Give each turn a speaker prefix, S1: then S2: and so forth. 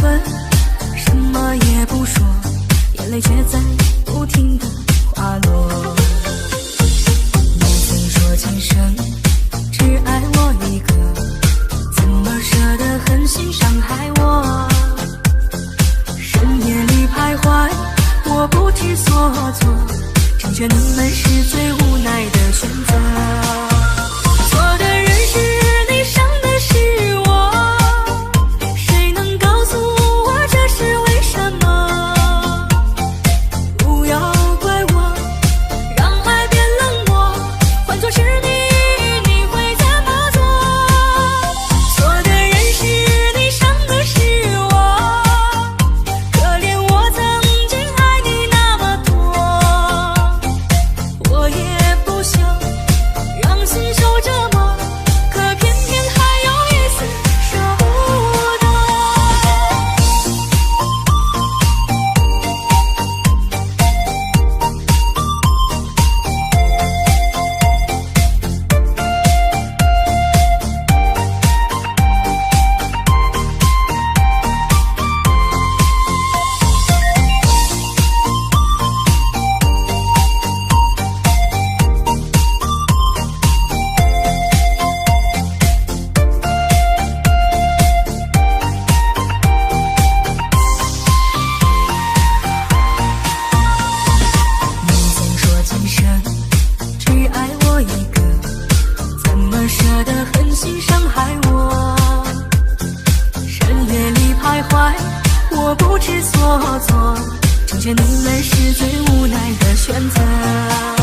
S1: 吻，什么也不说，眼泪却在不停地滑落。你曾说今生只爱我一个，怎么舍得狠心伤害我？深夜里徘徊，我不知所措，成全你们是最无奈的选择。错的人是你，伤的是我，谁能告诉我这是为什么？不要怪我，让爱变冷漠，换作是你，你会怎么做？错的人是你，伤的是我，可怜我曾经爱你那么多，我也不想让心受折磨，可偏偏还有一丝舍不得。你曾说今生只爱我一个，怎么舍得狠心伤害我？深夜里徘徊，我不知所措，成全你们是最无奈的选择。